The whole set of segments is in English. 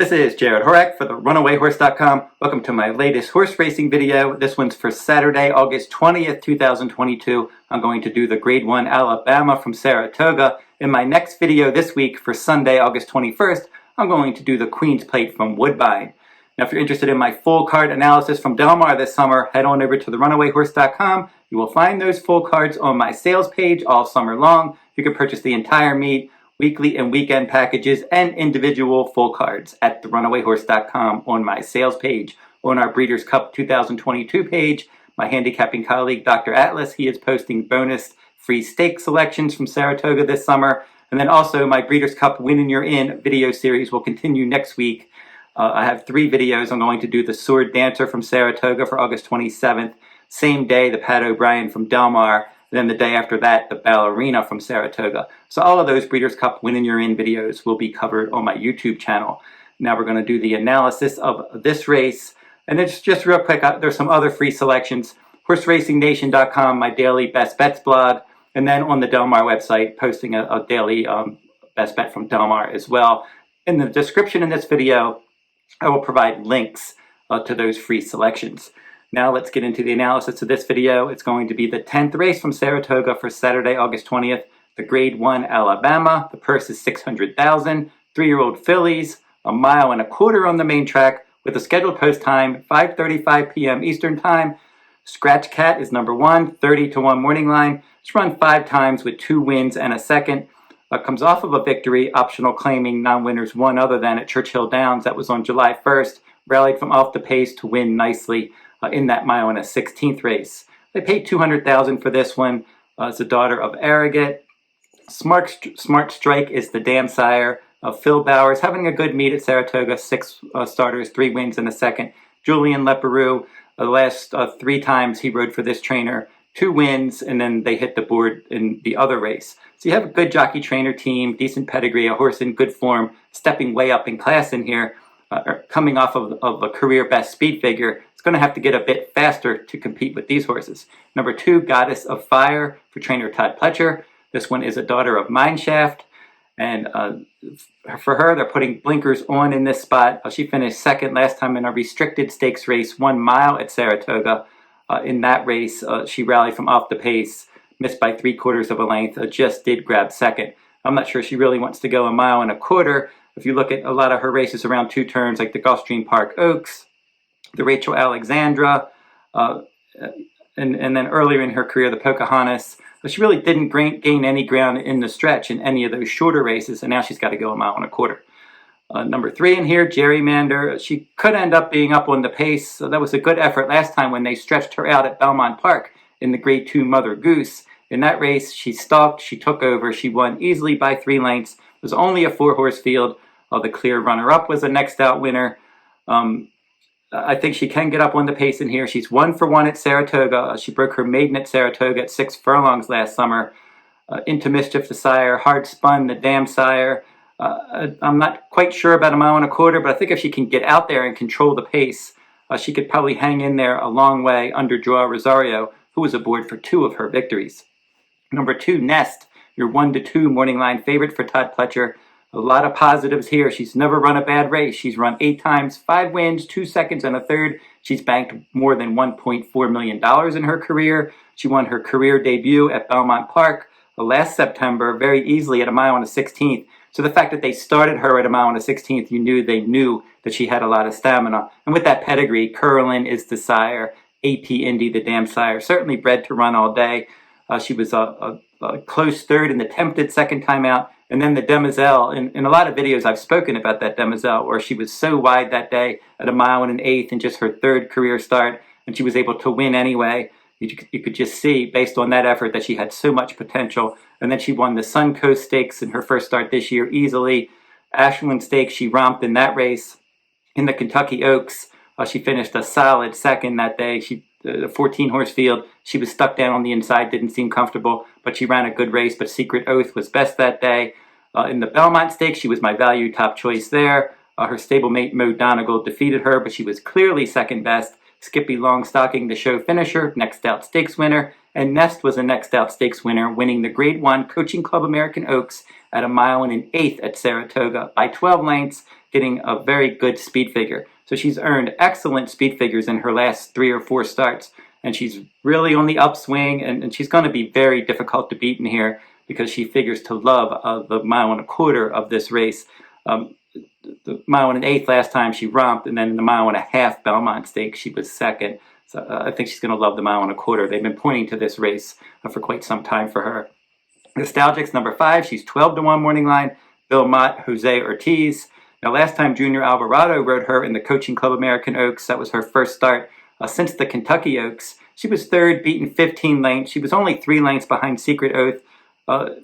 This is Jarrod Horak for the RunawayHorse.com. Welcome to my latest horse racing video. This one's for Saturday, August 20th, 2022. I'm going to do the Grade 1 Alabama from Saratoga. In my next video this week for Sunday, August 21st, I'm going to do the Queen's Plate from Woodbine. Now, if you're interested in my full card analysis from Del Mar this summer, head on over to the RunawayHorse.com. You will find those full cards on my sales page all summer long. You can purchase the entire meet, weekly and weekend packages, and individual full cards at the RunawayHorse.com on my sales page. On our Breeders' Cup 2022 page, my handicapping colleague, Dr. Atlas, he is posting bonus free stake selections from Saratoga this summer. And then also my Breeders' Cup Winning You're In video series will continue next week. I have 3 videos. I'm going to do the Sword Dancer from Saratoga for August 27th. Same day, the Pat O'Brien from Del Mar. Then the day after that, the Ballerina from Saratoga. So all of those Breeders' Cup Winning You're In videos will be covered on my YouTube channel. Now we're going to do the analysis of this race. And it's just real quick, there's some other free selections. HorseRacingNation.com, my daily best bets blog. And then on the Del Mar website, posting a daily best bet from Del Mar as well. In the description in this video, I will provide links to those free selections. Now let's get into the analysis of this video. It's going to be the 10th race from Saratoga for Saturday, August 20th, the Grade 1 Alabama. The purse is $600,000, 3-year-old fillies, 1.25 miles on the main track with a scheduled post time, 5:35 p.m. Eastern Time. Skratch Cat is number 1, 30-1 morning line. It's run 5 times with 2 wins and a second. Comes off of a victory, optional claiming non-winners one other than at Churchill Downs. That was on July 1st. Rallied from off the pace to win nicely in that 1.16 race. They paid $200,000 for this one. It's the daughter of Arrogant. Smart Strike is the dam sire of Phil Bowers, having a good meet at Saratoga. 6 starters, 3 wins and a second. Julian Leperoux, the last 3 times he rode for this trainer, 2 wins, and then they hit the board in the other race. So you have a good jockey trainer team, decent pedigree, a horse in good form, stepping way up in class in here, coming off of a career best speed figure. It's going to have to get a bit faster to compete with these horses. Number 2, Goddess of Fire for trainer Todd Pletcher. This one is a daughter of Mineshaft. And for her, they're putting blinkers on in this spot. She finished second last time in a restricted stakes race, 1 mile at Saratoga. In that race, she rallied from off the pace, missed by 3/4 of a length, just did grab second. I'm not sure she really wants to go 1.25 miles. If you look at a lot of her races around 2 turns, like the Gulfstream Park Oaks, the Rachel Alexandra, and then earlier in her career, the Pocahontas, she really didn't gain any ground in the stretch in any of those shorter races, and now she's got to go 1.25 miles. Number 3 in here, Gerrymander. She could end up being up on the pace. So that was a good effort last time when they stretched her out at Belmont Park in the Grade 2 Mother Goose. In that race, she stalked, she took over, she won easily by 3 lengths. It was only a 4-horse field. The clear runner-up was the next out winner. I think she can get up on the pace in here. She's 1 for 1 at Saratoga. She broke her maiden at Saratoga at 6 furlongs last summer. Into Mischief the sire, Hard Spun the dam sire. I'm not quite sure about 1.25 miles, but I think if she can get out there and control the pace, she could probably hang in there a long way under Joao Rosario, who was aboard for 2 of her victories. Number 2, Nest, your 1-2 morning line favorite for Todd Pletcher. A lot of positives here. She's never run a bad race. She's run 8 times, 5 wins, 2 seconds, and a third. She's banked more than $1.4 million in her career. She won her career debut at Belmont Park last September very easily at 1.16 miles. So the fact that they started her at 1.16 miles, they knew that she had a lot of stamina. And with that pedigree, Curlin is the sire, AP Indy the dam sire, certainly bred to run all day. She was a close third in the Tempted second time out. And then the Demoiselle, in a lot of videos I've spoken about that Demoiselle, where she was so wide that day at 1 1/8 miles in just her 3rd career start, and she was able to win anyway. You could just see, based on that effort, that she had so much potential. And then she won the Suncoast Stakes in her first start this year easily. Ashland Stakes, she romped in that race. In the Kentucky Oaks, she finished a solid second that day. The 14-horse field, she was stuck down on the inside, didn't seem comfortable, but she ran a good race. But Secret Oath was best that day. In the Belmont Stakes, she was my value top choice there. Her stablemate Mo Donegal defeated her, but she was clearly second best. Skippy Longstocking, the show finisher, next out stakes winner, and Nest was a next out stakes winner, winning the Grade 1 Coaching Club American Oaks at 1.125 at Saratoga by 12 lengths, getting a very good speed figure. So she's earned excellent speed figures in her last 3 or 4 starts, and she's really on the upswing, and she's going to be very difficult to beat in here because she figures to love the 1.25 of this race. The 1.125 last time she romped, and then in the 1.5 Belmont Stakes she was second. So I think she's going to love the 1.25. They've been pointing to this race for quite some time for her. Nostalgic's number 5. She's 12-1 morning line. Bill Mott, Jose Ortiz. Now, last time Junior Alvarado rode her in the Coaching Club American Oaks. That was her first start since the Kentucky Oaks. She was third, beaten 15 lengths. She was only 3 lengths behind Secret Oath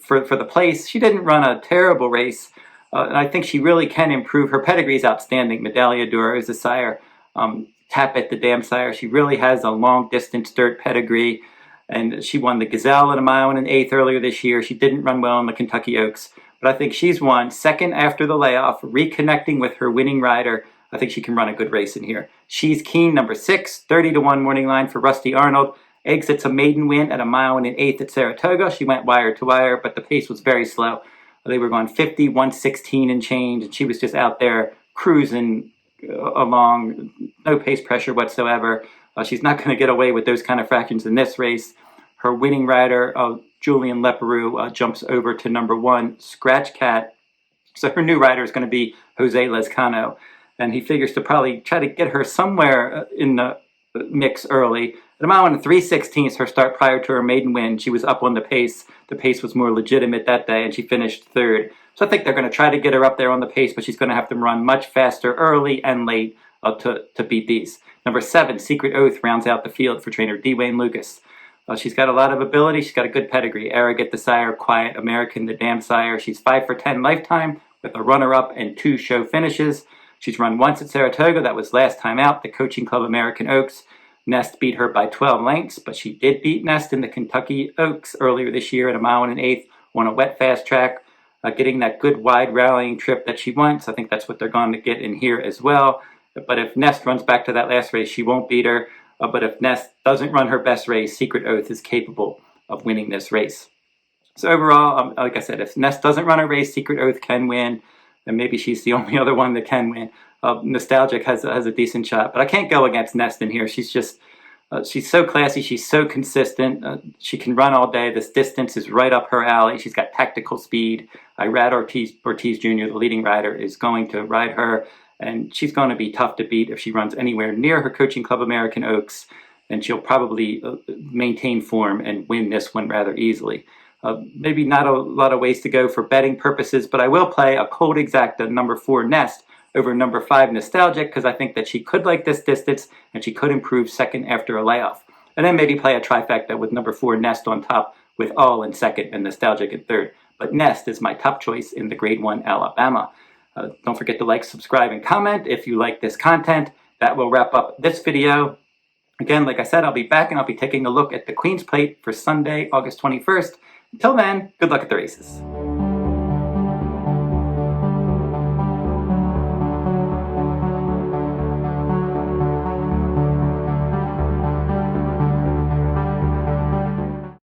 for the place. She didn't run a terrible race, and I think she really can improve. Her pedigree is outstanding. Medaglia d'Oro is the sire. Tapit, the dam sire. She really has a long-distance dirt pedigree, and she won the Gazelle at 1.125 earlier this year. She didn't run well in the Kentucky Oaks, but I think she's won second after the layoff, reconnecting with her winning rider. I think she can run a good race in here. She's Keen, number 6, 30-1 morning line for Rusty Arnold. Exits a maiden win at 1.125 at Saratoga. She went wire to wire, but the pace was very slow. They were going 50, 116 and change, and she was just out there cruising along, no pace pressure whatsoever. She's not going to get away with those kind of fractions in this race. Her winning rider, Julian Leparoux, jumps over to number 1, Skratch Cat. So her new rider is going to be Jose Lezcano, and he figures to probably try to get her somewhere in the mix early. At 1.316 is her start prior to her maiden win. She was up on the pace. The pace was more legitimate that day, and she finished third. So I think they're going to try to get her up there on the pace, but she's going to have to run much faster early and late to beat these. Number 7, Secret Oath, rounds out the field for trainer D. Wayne Lucas. She's got a lot of ability. She's got a good pedigree. Arrogant the sire, Quiet American the dam sire. She's 5 for 10 lifetime with a runner-up and 2 show finishes. She's run once at Saratoga. That was last time out, the Coaching Club American Oaks. Nest beat her by 12 lengths, but she did beat Nest in the Kentucky Oaks earlier this year at 1.125 on a wet fast track, getting that good wide rallying trip that she wants. I think that's what they're going to get in here as well. But if Nest runs back to that last race, she won't beat her. But if Nest doesn't run her best race, Secret Oath is capable of winning this race. So overall, like I said, if Nest doesn't run a race, Secret Oath can win, and maybe she's the only other one that can win. Nostalgic has a decent shot, but I can't go against Nest in here. She's just, she's so classy. She's so consistent. She can run all day. This distance is right up her alley. She's got tactical speed. Jarrod Ortiz Jr., the leading rider, is going to ride her, and she's going to be tough to beat if she runs anywhere near her Coaching Club American Oaks, and she'll probably maintain form and win this one rather easily. Maybe not a lot of ways to go for betting purposes, but I will play a cold exacta number 4 Nest over number 5 Nostalgic, because I think that she could like this distance and she could improve second after a layoff. And then maybe play a trifecta with number 4 Nest on top, with All in second and Nostalgic in third. But Nest is my top choice in the Grade 1 Alabama. Don't forget to like, subscribe, and comment if you like this content. That will wrap up this video. Again, like I said, I'll be back and I'll be taking a look at the Queen's Plate for Sunday, August 21st. Until then, good luck at the races.